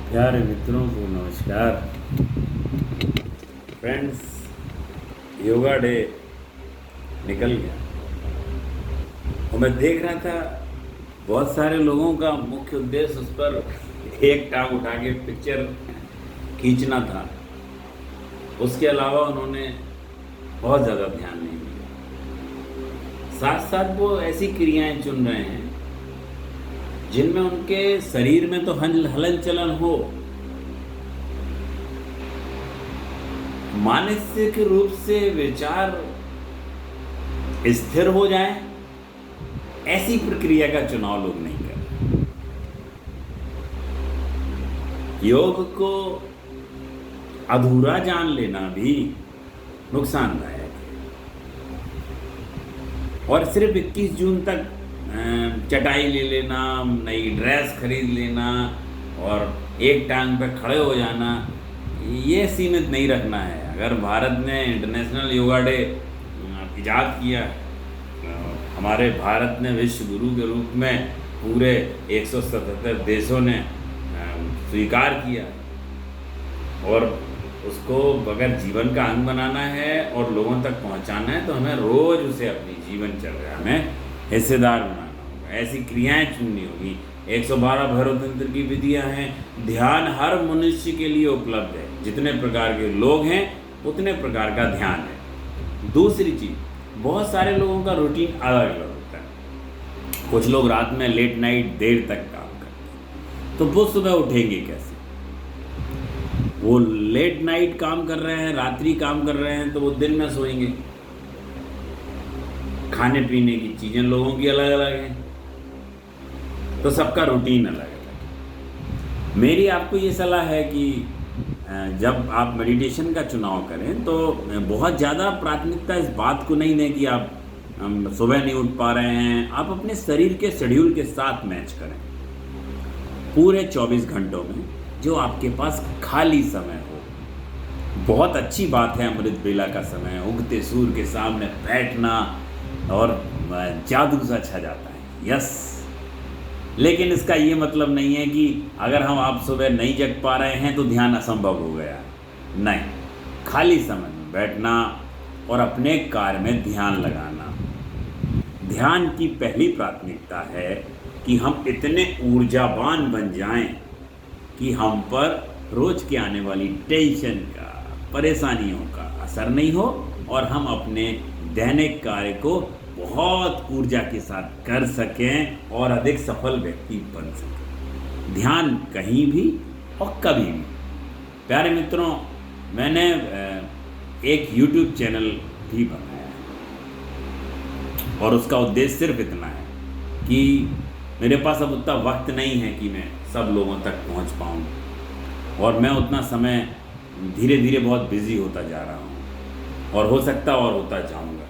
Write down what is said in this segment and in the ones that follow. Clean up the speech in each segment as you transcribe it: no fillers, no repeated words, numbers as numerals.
प्यारे मित्रों को नमस्कार। फ्रेंड्स, योगा डे निकल गया और मैं देख रहा था बहुत सारे लोगों का मुख्य उद्देश्य उस पर एक टांग उठा के पिक्चर खींचना था। उसके अलावा उन्होंने बहुत ज़्यादा ध्यान नहीं दिया। साथ साथ वो ऐसी क्रियाएं चुन रहे हैं जिनमें उनके शरीर में तो हलन चलन हो, मानसिक रूप से विचार स्थिर हो जाए, ऐसी प्रक्रिया का चुनाव लोग नहीं कर रहे। योग को अधूरा जान लेना भी नुकसानदायक है और सिर्फ 21 जून तक चटाई ले लेना, नई ड्रेस खरीद लेना और एक टांग पे खड़े हो जाना, ये सीमित नहीं रखना है। अगर भारत ने इंटरनेशनल योगा डे इजाद किया, हमारे भारत ने विश्व गुरु के रूप में पूरे 177 देशों ने स्वीकार किया और उसको अगर जीवन का अंग बनाना है और लोगों तक पहुंचाना है तो हमें रोज़ उसे अपनी जीवनचर्या में हिस्सेदार बनाना होगा। ऐसी क्रियाएं चुननी होगी। 112 भैरव तंत्र की विधियां हैं। ध्यान हर मनुष्य के लिए उपलब्ध है। जितने प्रकार के लोग हैं उतने प्रकार का ध्यान है। दूसरी चीज़, बहुत सारे लोगों का रूटीन अलग अलग होता है। कुछ लोग रात में लेट नाइट देर तक काम करते हैं, तो वो सुबह उठेंगे कैसे? वो लेट नाइट काम कर रहे हैं, रात्रि काम कर रहे हैं, तो वो दिन में सोएंगे। खाने पीने की चीज़ें लोगों की अलग अलग हैं, तो सबका रूटीन अलग अलग है। मेरी आपको ये सलाह है कि जब आप मेडिटेशन का चुनाव करें तो बहुत ज़्यादा प्राथमिकता इस बात को नहीं दें कि आप सुबह नहीं उठ पा रहे हैं। आप अपने शरीर के शेड्यूल के साथ मैच करें। पूरे 24 घंटों में जो आपके पास खाली समय हो, बहुत अच्छी बात है अमृत बेला का समय, उगते सूर्य के सामने बैठना और जादू सा छा जाता है। यस, लेकिन इसका ये मतलब नहीं है कि अगर आप सुबह नहीं जग पा रहे हैं तो ध्यान असंभव हो गया। नहीं, खाली समय में बैठना और अपने कार्य में ध्यान लगाना। ध्यान की पहली प्राथमिकता है कि हम इतने ऊर्जावान बन जाएं कि हम पर रोज के आने वाली टेंशन का, परेशानियों का असर नहीं हो और हम अपने दैनिक कार्य को बहुत ऊर्जा के साथ कर सकें और अधिक सफल व्यक्ति बन सकें। ध्यान कहीं भी और कभी भी। प्यारे मित्रों, मैंने एक YouTube चैनल भी बनाया है और उसका उद्देश्य सिर्फ इतना है कि मेरे पास अब उतना वक्त नहीं है कि मैं सब लोगों तक पहुंच पाऊं और मैं उतना समय धीरे धीरे बहुत बिजी होता जा रहा हूं और हो सकता और होता जाऊंगा।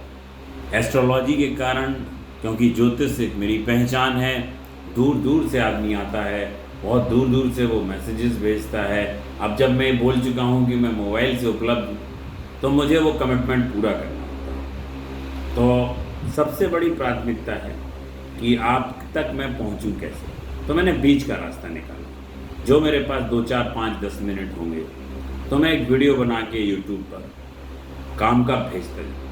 एस्ट्रोलॉजी के कारण, क्योंकि ज्योतिष एक मेरी पहचान है, दूर दूर से आदमी आता है, बहुत दूर दूर से वो मैसेजेस भेजता है। अब जब मैं बोल चुका हूँ कि मैं मोबाइल से उपलब्ध हूँ तो मुझे वो कमिटमेंट पूरा करना होता है। तो सबसे बड़ी प्राथमिकता है कि आप तक मैं पहुँचूँ कैसे। तो मैंने बीच का रास्ता निकाला। जो मेरे पास 2, 4, 5, 10 मिनट होंगे तो मैं एक वीडियो बना के यूट्यूब पर काम का भेजता हूँ।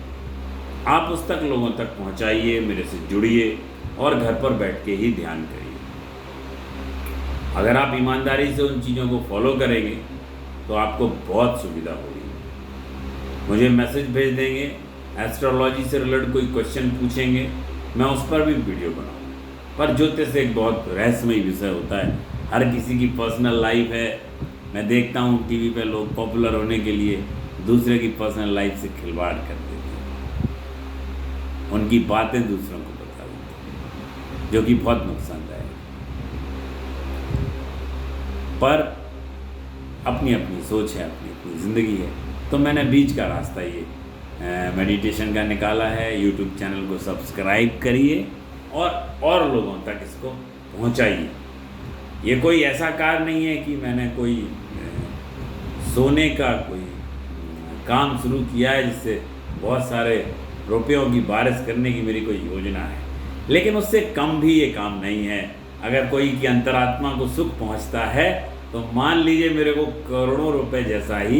आप उस तक लोगों तक पहुंचाइए, मेरे से जुड़िए और घर पर बैठ के ही ध्यान करिए। अगर आप ईमानदारी से उन चीज़ों को फॉलो करेंगे तो आपको बहुत सुविधा होगी। मुझे मैसेज भेज देंगे, एस्ट्रोलॉजी से रिलेटेड कोई क्वेश्चन पूछेंगे, मैं उस पर भी वीडियो बनाऊँगा। पर ज्योतिष एक बहुत रहस्यमय विषय होता है। हर किसी की पर्सनल लाइफ है। मैं देखता हूँ टीवी पे लोग पॉपुलर होने के लिए दूसरे की पर्सनल लाइफ से खिलवाड़ करते हैं, उनकी बातें दूसरों को बता देते हैं, जो कि बहुत नुकसानदायक है। पर अपनी अपनी सोच है, अपनी अपनी ज़िंदगी है। तो मैंने बीच का रास्ता ये मेडिटेशन का निकाला है। यूट्यूब चैनल को सब्सक्राइब करिए और लोगों तक इसको पहुंचाइए। ये कोई ऐसा कार्य नहीं है कि मैंने कोई सोने का कोई काम शुरू किया है जिससे बहुत सारे रुपयों की बारिश करने की मेरी कोई योजना है, लेकिन उससे कम भी ये काम नहीं है। अगर कोई की अंतरात्मा को सुख पहुंचता है तो मान लीजिए मेरे को करोड़ों रुपए जैसा ही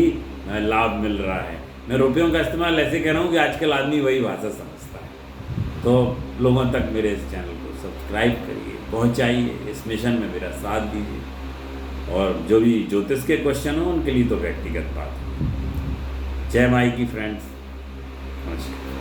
लाभ मिल रहा है। मैं रुपयों का इस्तेमाल ऐसे कर रहा हूँ कि आजकल आदमी वही भाषा समझता है। तो लोगों तक मेरे इस चैनल को सब्सक्राइब करिए, पहुँचाइए, इस मिशन में मेरा साथ दीजिए। और जो भी ज्योतिष के क्वेश्चन हो उनके लिए तो व्यक्तिगत बात है। जय माई की फ्रेंड्स, नमस्कार।